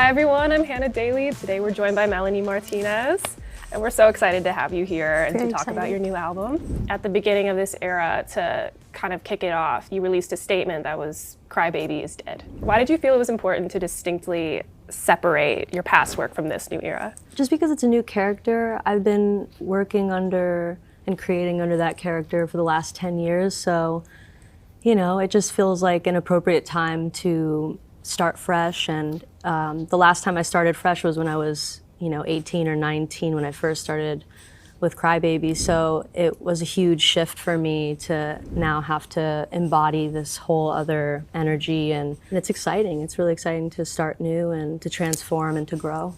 Hi everyone, I'm Hannah Daly. Today we're joined by Melanie Martinez, and we're so excited to have you here and to talk about your new album. At the beginning of this era, to kind of kick it off, you released a statement that was "Crybaby is dead." Why did you feel it was important to distinctly separate your past work from this new era? Just because it's a new character. I've been working under and creating under that character for the last 10 years, so you know, it just feels like an appropriate time to start fresh. And the last time I started fresh was when I was, 18 or 19 when I first started with Crybaby. So it was a huge shift for me to now have to embody this whole other energy, and it's exciting. It's really exciting to start new and to transform and to grow.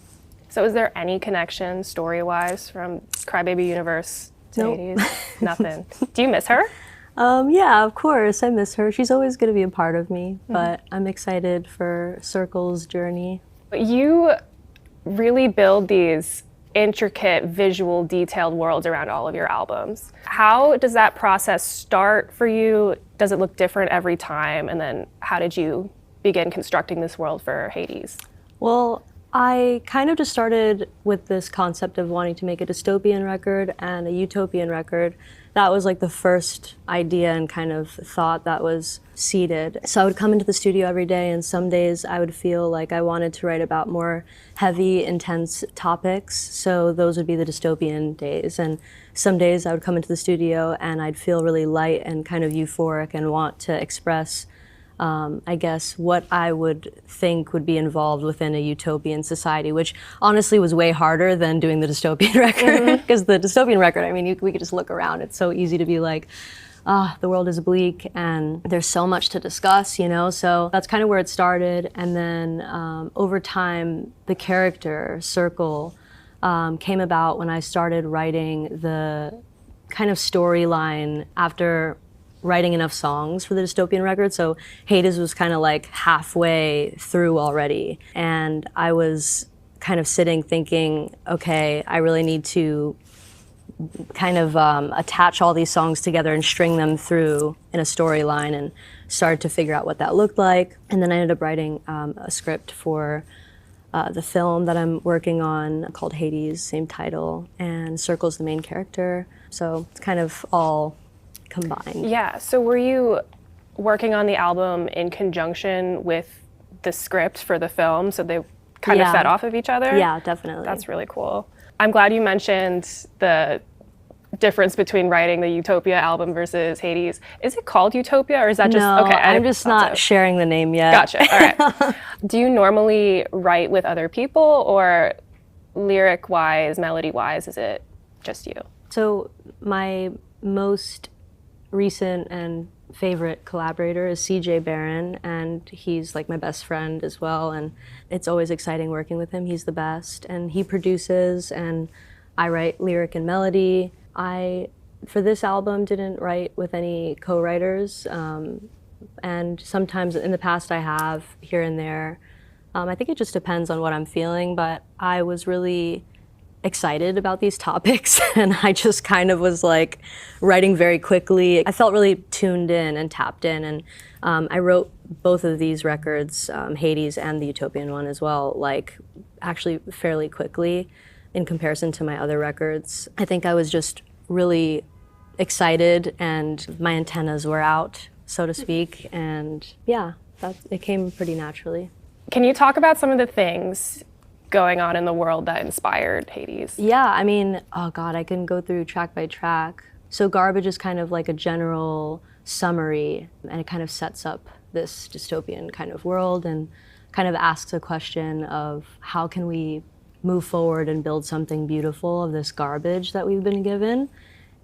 So is there any connection story-wise from Crybaby universe to Nope. Hades? Nothing. Do you miss her? Yeah, of course, I miss her. She's always going to be a part of me, but I'm excited for Circle's journey. You really build these intricate, visual, detailed worlds around all of your albums. How does that process start for you? Does it look different every time? And then how did you begin constructing this world for Hades? Well, I kind of just started with this concept of wanting to make a dystopian record and a utopian record. That was like the first idea and kind of thought that was seeded. So I would come into the studio every day, and some days I would feel like I wanted to write about more heavy, intense topics. So those would be the dystopian days. And some days I would come into the studio and I'd feel really light and kind of euphoric and want to express I guess, what I would think would be involved within a utopian society, which honestly was way harder than doing the dystopian record. Because the dystopian record, I mean, we could just look around. It's so easy to be like, the world is bleak and there's so much to discuss, So that's kind of where it started. And then over time, the character, Circle, came about when I started writing the kind of storyline after writing enough songs for the dystopian record. So Hades was kind of like halfway through already. And I was kind of sitting thinking, okay, I really need to kind of attach all these songs together and string them through in a storyline, and started to figure out what that looked like. And then I ended up writing a script for the film that I'm working on called Hades, same title, and Circle's the main character. So it's kind of all combined. Yeah, so were you working on the album in conjunction with the script for the film, so they kind of fed off of each other? Yeah, definitely. That's really cool. I'm glad you mentioned the difference between writing the Utopia album versus Hades. Is it called Utopia, or is that just... No, okay, I'm just not sharing the name yet. Gotcha, all right. Do you normally write with other people, or lyric-wise, melody-wise, is it just you? So my most recent and favorite collaborator is CJ Barron, and he's like my best friend as well, and it's always exciting working with him. He's the best, and he produces, and I write lyric and melody. I, for this album, didn't write with any co-writers, and sometimes in the past I have, here and there. I think it just depends on what I'm feeling, but I was really excited about these topics, and I just kind of was like writing very quickly. I felt really tuned in and tapped in, and I wrote both of these records, Hades and the Utopian one as well, like actually fairly quickly in comparison to my other records. I think I was just really excited and my antennas were out, so to speak, and yeah, it came pretty naturally. Can you talk about some of the things going on in the world that inspired Hades? Yeah, I mean, oh God, I can go through track by track. So Garbage is kind of like a general summary, and it kind of sets up this dystopian kind of world and kind of asks a question of how can we move forward and build something beautiful of this garbage that we've been given.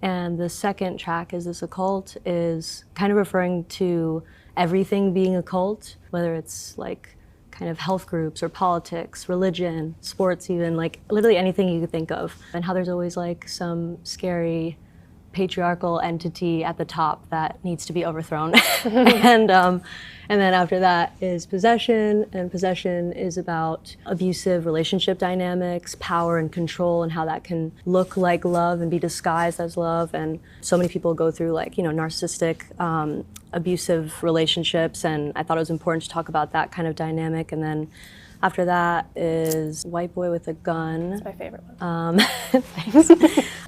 And the second track, Is This a Cult, is kind of referring to everything being a cult, whether it's like kind of health groups or politics, religion, sports even, like literally anything you could think of. And how there's always like some scary patriarchal entity at the top that needs to be overthrown. And then after that is Possession, and Possession is about abusive relationship dynamics, power and control, and how that can look like love and be disguised as love. And so many people go through like, narcissistic, abusive relationships, and I thought it was important to talk about that kind of dynamic. And then After that is White Boy with a Gun. That's my favorite one. Thanks.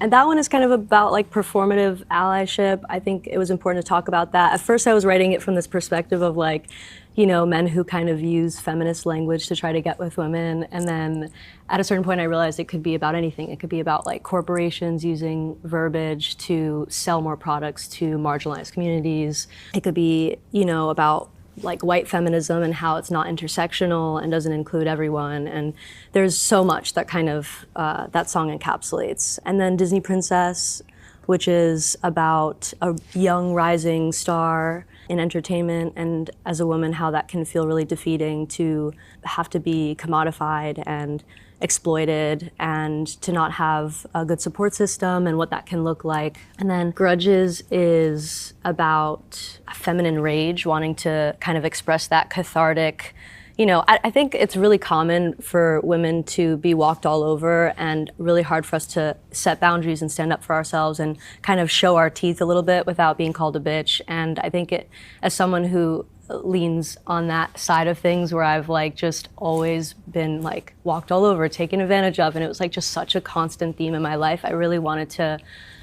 And that one is kind of about like performative allyship. I think it was important to talk about that. At first I was writing it from this perspective of like, you know, men who kind of use feminist language to try to get with women. And then at a certain point I realized it could be about anything. It could be about like corporations using verbiage to sell more products to marginalized communities. It could be, you know, about like white feminism and how it's not intersectional and doesn't include everyone. And there's so much that kind of, that song encapsulates. And then Disney Princess, which is about a young rising star in entertainment, and as a woman, how that can feel really defeating to have to be commodified and exploited and to not have a good support system and what that can look like. And then Grudges is about feminine rage, wanting to kind of express that cathartic. You know, I think it's really common for women to be walked all over and really hard for us to set boundaries and stand up for ourselves and kind of show our teeth a little bit without being called a bitch. And I think it, as someone who leans on that side of things where I've like just always been like walked all over, taken advantage of, and it was like just such a constant theme in my life, I really wanted to,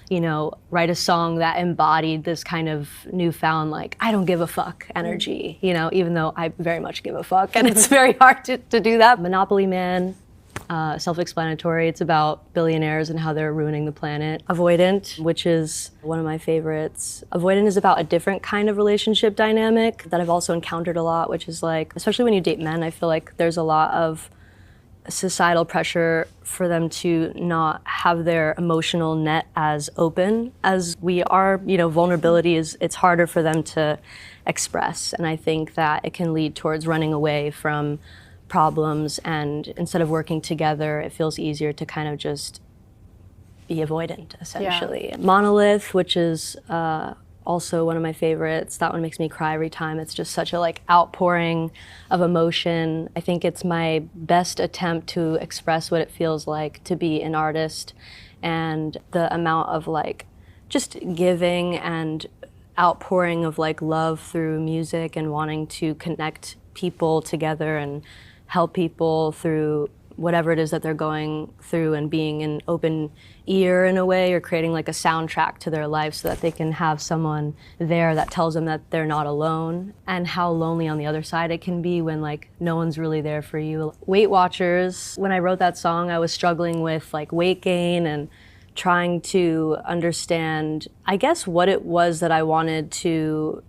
you know, write a song that embodied this kind of newfound, like, I don't give a fuck energy, you know, even though I very much give a fuck, and it's very hard to do that. Monopoly Man, self-explanatory. It's about billionaires and how they're ruining the planet. Avoidant, which is one of my favorites. Avoidant is about a different kind of relationship dynamic that I've also encountered a lot, which is like, especially when you date men, I feel like there's a lot of societal pressure for them to not have their emotional net as open as we are. You know, vulnerability is, it's harder for them to express. And I think that it can lead towards running away from problems, and instead of working together, it feels easier to kind of just be avoidant, essentially. Yeah. Monolith, which is also one of my favorites. That one makes me cry every time. It's just such a like outpouring of emotion. I think it's my best attempt to express what it feels like to be an artist, and the amount of like just giving and outpouring of like love through music and wanting to connect people together and help people through whatever it is that they're going through, and being an open ear in a way, or creating like a soundtrack to their life so that they can have someone there that tells them that they're not alone, and how lonely on the other side it can be when like no one's really there for you. Weight Watchers, when I wrote that song, I was struggling with like weight gain and trying to understand, I guess, what it was that I wanted to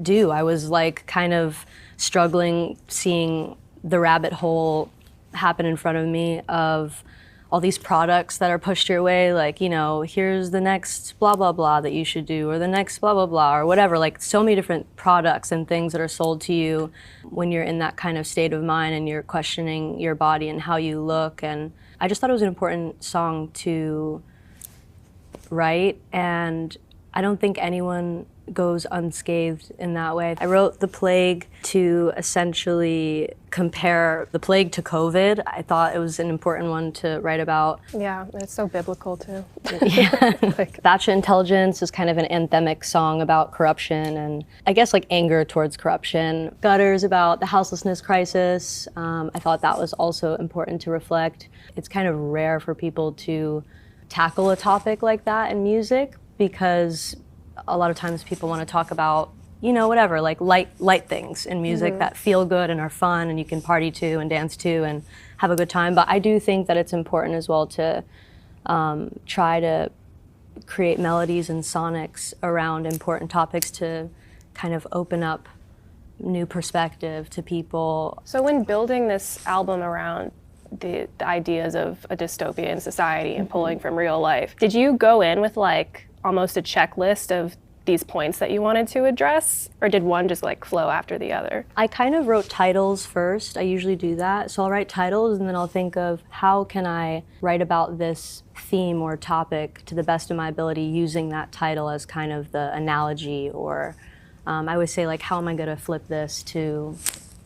do. I was like kind of struggling seeing the rabbit hole happen in front of me of all these products that are pushed your way, like, you know, here's the next blah, blah, blah that you should do, or the next blah, blah, blah, or whatever, like so many different products and things that are sold to you when you're in that kind of state of mind and you're questioning your body and how you look. And I just thought it was an important song to write, and I don't think anyone goes unscathed in that way. I wrote The Plague to essentially compare the plague to COVID. I thought it was an important one to write about. Yeah, it's so biblical too. Yeah. Like, Batshit Intelligence is kind of an anthemic song about corruption and I guess like anger towards corruption. Gutters about the houselessness crisis. I thought that was also important to reflect. It's kind of rare for people to tackle a topic like that in music, because a lot of times people want to talk about, you know, whatever, like light things in music that feel good and are fun and you can party to and dance to and have a good time. But I do think that it's important as well to try to create melodies and sonics around important topics to kind of open up new perspective to people. So when building this album around the ideas of a dystopian society and pulling from real life, did you go in with like almost a checklist of these points that you wanted to address, or did one just like flow after the other? I kind of wrote titles first. I usually do that. So I'll write titles and then I'll think of how can I write about this theme or topic to the best of my ability using that title as kind of the analogy, or I would say like, how am I gonna flip this to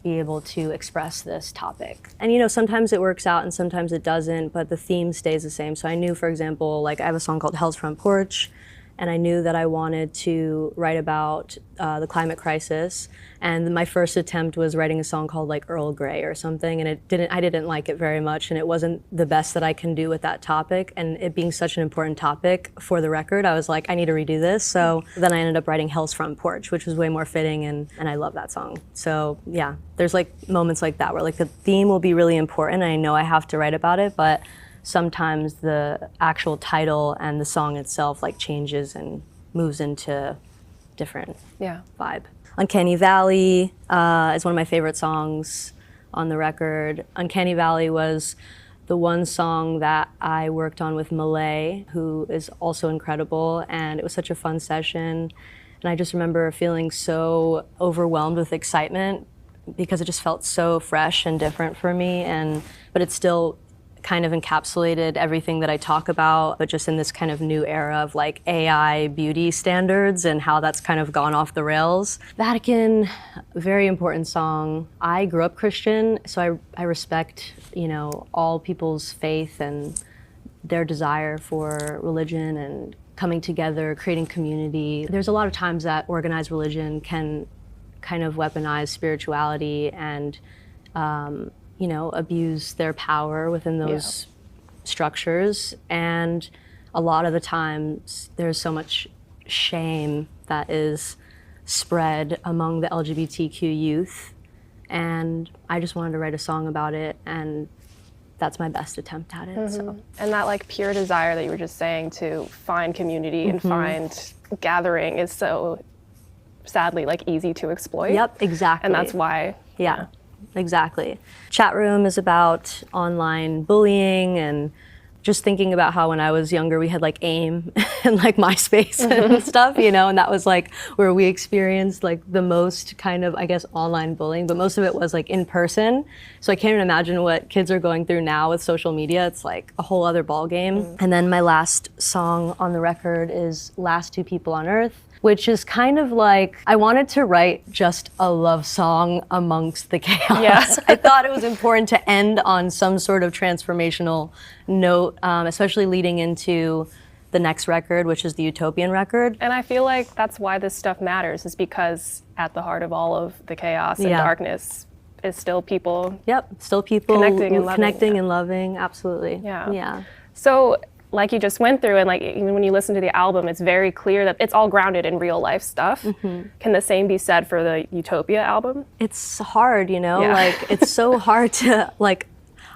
be able to express this topic? And you know, sometimes it works out and sometimes it doesn't, but the theme stays the same. So I knew, for example, like I have a song called Hell's Front Porch, and I knew that I wanted to write about the climate crisis. And my first attempt was writing a song called like Earl Grey or something, and I didn't like it very much, and it wasn't the best that I can do with that topic. And it being such an important topic for the record, I was like, I need to redo this. So then I ended up writing Hell's Front Porch, which was way more fitting, and I love that song. So yeah, there's like moments like that where like the theme will be really important, and I know I have to write about it, but sometimes the actual title and the song itself like changes and moves into different vibe. Uncanny Valley is one of my favorite songs on the record. Uncanny Valley was the one song that I worked on with Malay, who is also incredible, and it was such a fun session. And I just remember feeling so overwhelmed with excitement because it just felt so fresh and different for me, but it still kind of encapsulated everything that I talk about, but just in this kind of new era of like AI beauty standards and how that's kind of gone off the rails. Vatican, very important song. I grew up Christian, so I respect, you know, all people's faith and their desire for religion and coming together, creating community. There's a lot of times that organized religion can kind of weaponize spirituality and you know, abuse their power within those structures. And a lot of the times there's so much shame that is spread among the LGBTQ youth. And I just wanted to write a song about it, and that's my best attempt at it. So. And that like pure desire that you were just saying to find community and find gathering is so sadly like easy to exploit. Yep, exactly. And that's why. Yeah. Exactly. Chat Room is about online bullying and just thinking about how when I was younger we had like AIM and like MySpace and stuff, you know, and that was like where we experienced like the most kind of, I guess, online bullying, but most of it was like in person. So I can't even imagine what kids are going through now with social media. It's like a whole other ballgame. And then my last song on the record is Last Two People on Earth, which is kind of like, I wanted to write just a love song amongst the chaos. Yeah. I thought it was important to end on some sort of transformational note, especially leading into the next record, which is the Utopian record. And I feel like that's why this stuff matters, is because at the heart of all of the chaos and darkness is still people. Yep, still people connecting and loving, absolutely. Yeah. So, like you just went through, and like even when you listen to the album, it's very clear that it's all grounded in real life stuff. Can the same be said for the Utopia album? It's hard, you know, like it's so hard to like,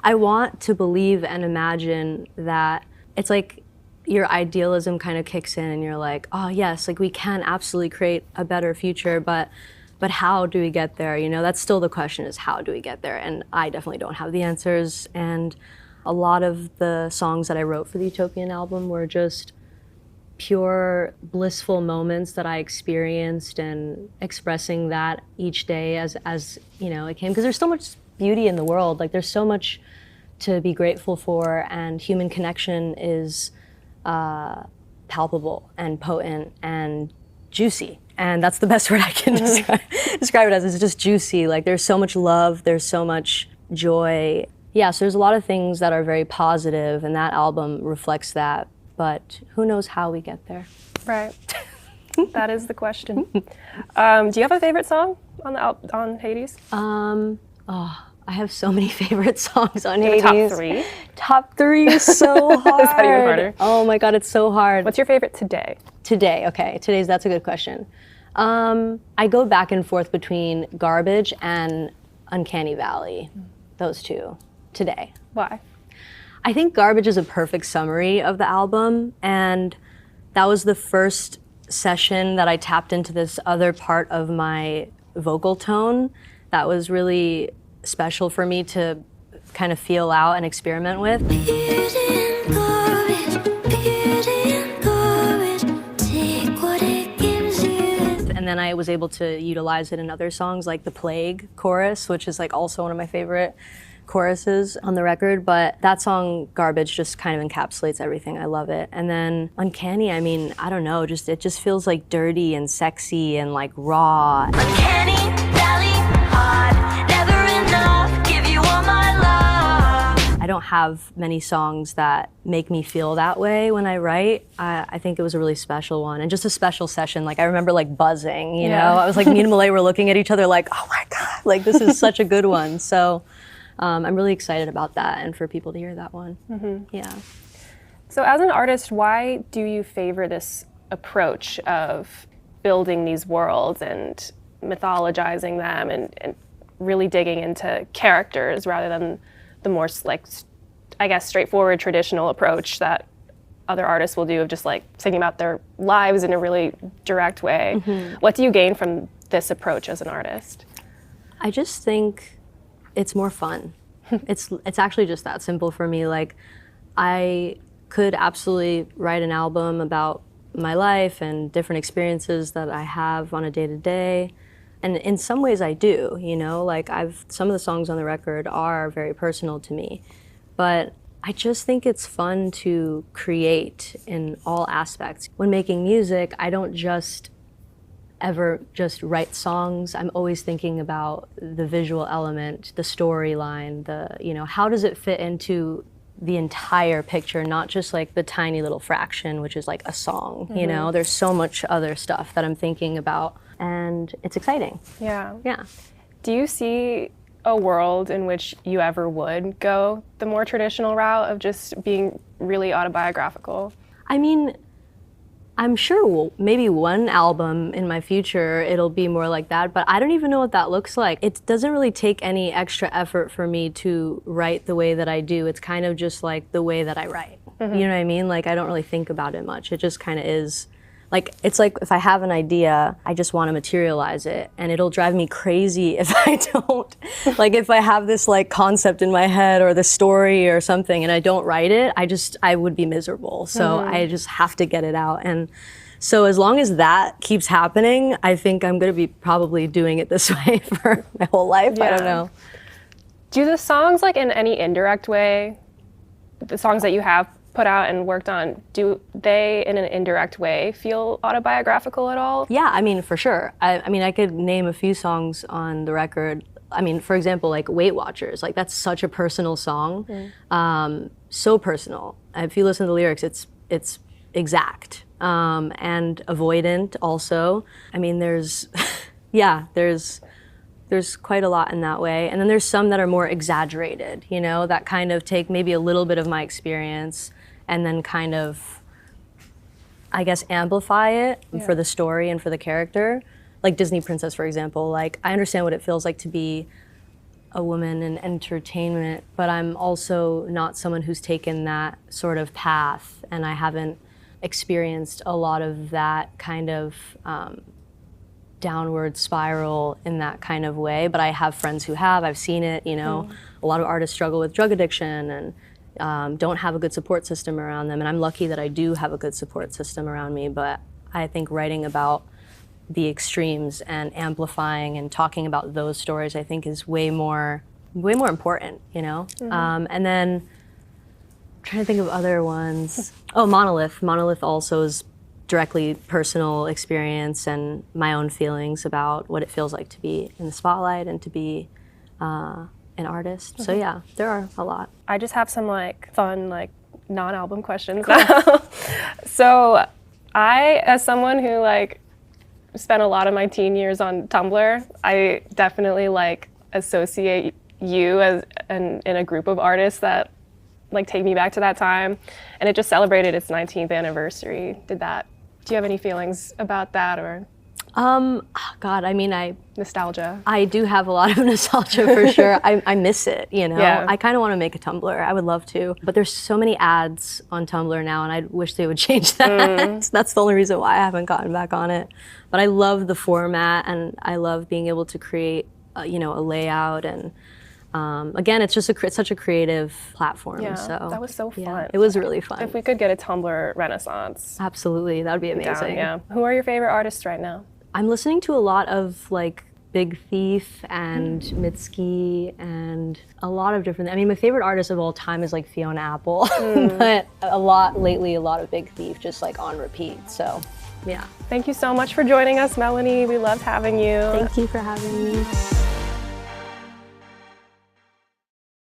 I want to believe and imagine that it's like your idealism kind of kicks in and you're like, oh yes, like we can absolutely create a better future, but how do we get there? You know, that's still the question, is how do we get there? And I definitely don't have the answers. And a lot of the songs that I wrote for the Utopian album were just pure blissful moments that I experienced, and expressing that each day as you know, it came. Because there's so much beauty in the world, like there's so much to be grateful for, and human connection is palpable and potent and juicy. And that's the best word I can describe it as. It's just juicy. Like there's so much love, there's so much joy. Yeah, so there's a lot of things that are very positive, and that album reflects that, but who knows how we get there. Right. That is the question. Do you have a favorite song on Hades? I have so many favorite songs on Hades. Top 3? Top 3 is so hard. Is that even harder? Oh my God, it's so hard. What's your favorite today? Today, okay. That's a good question. I go back and forth between Garbage and Uncanny Valley, those two. Today. Why? I think Garbage is a perfect summary of the album, and that was the first session that I tapped into this other part of my vocal tone that was really special for me to kind of feel out and experiment with. And then I was able to utilize it in other songs like the Plague chorus, which is like also one of my favorite choruses on the record, but that song Garbage just kind of encapsulates everything. I love it. And then Uncanny, I mean, I don't know, it just feels like dirty and sexy and like raw. Uncanny Valley, hard, never enough, give you all my love. I don't have many songs that make me feel that way when I write. I think it was a really special one, and just a special session. Like I remember like buzzing, you know? I was like, me and Malay were looking at each other like, oh my God, like this is such a good one. So I'm really excited about that and for people to hear that one. Yeah. So as an artist, why do you favor this approach of building these worlds and mythologizing them and really digging into characters rather than the more, like, I guess, straightforward traditional approach that other artists will do of just like thinking about their lives in a really direct way? What do you gain from this approach as an artist? I just think it's more fun. It's actually just that simple for me. Like, I could absolutely write an album about my life and different experiences that I have on a day-to-day. And in some ways I do, you know, like some of the songs on the record are very personal to me, but I just think it's fun to create in all aspects. When making music, I don't just ever just write songs. I'm always thinking about the visual element, the storyline, you know, how does it fit into the entire picture, not just like the tiny little fraction, which is like a song, you know? There's so much other stuff that I'm thinking about, and it's exciting. Yeah. Yeah. Do you see a world in which you ever would go the more traditional route of just being really autobiographical? I mean, I'm sure maybe one album in my future, it'll be more like that, but I don't even know what that looks like. It doesn't really take any extra effort for me to write the way that I do. It's kind of just like the way that I write. You know what I mean? Like, I don't really think about it much. It just kind of is. Like, it's like if I have an idea, I just want to materialize it, and it'll drive me crazy if I don't. Like, if I have this like concept in my head or the story or something and I don't write it, I would be miserable. So I just have to get it out. And so as long as that keeps happening, I think I'm going to be probably doing it this way for my whole life. I don't know. Do the songs, like in any indirect way, the songs that you have put out and worked on, do they in an indirect way feel autobiographical at all? Yeah, I mean, for sure. I mean, I could name a few songs on the record. I mean, for example, like Weight Watchers, like that's such a personal song. So personal. If you listen to the lyrics, it's exact. And avoidant also. I mean, there's quite a lot in that way. And then there's some that are more exaggerated, you know, that kind of take maybe a little bit of my experience and then kind of, I guess, amplify it for the story and for the character. Like Disney Princess, for example. Like, I understand what it feels like to be a woman in entertainment, but I'm also not someone who's taken that sort of path, and I haven't experienced a lot of that kind of downward spiral in that kind of way, but I have friends who have. I've seen it, you know. A lot of artists struggle with drug addiction and don't have a good support system around them, and I'm lucky that I do have a good support system around me. But I think writing about the extremes and amplifying and talking about those stories, I think, is way more important, you know. And then I'm trying to think of other ones. Oh, Monolith. Monolith also is directly personal experience and my own feelings about what it feels like to be in the spotlight and to be an artist. So yeah, there are a lot. I just have some like fun, like non-album questions now. So I, as someone who like spent a lot of my teen years on Tumblr, I definitely like associate you as in a group of artists that like take me back to that time. And it just celebrated its 19th anniversary. Do you have any feelings about that, or? God, I mean, nostalgia. I do have a lot of nostalgia for sure. I miss it, you know? Yeah. I kind of want to make a Tumblr. I would love to. But there's so many ads on Tumblr now, and I wish they would change that. That's the only reason why I haven't gotten back on it. But I love the format, and I love being able to create, you know, a layout. And again, it's just such a creative platform. Yeah, so that was so fun. Yeah, it was really fun. If we could get a Tumblr renaissance. Absolutely, that would be amazing. Yeah. Who are your favorite artists right now? I'm listening to a lot of like Big Thief and Mitski and a lot of different, I mean, my favorite artist of all time is like Fiona Apple, but a lot of Big Thief just like on repeat, so yeah. Thank you so much for joining us, Melanie. We loved having you. Thank you for having me.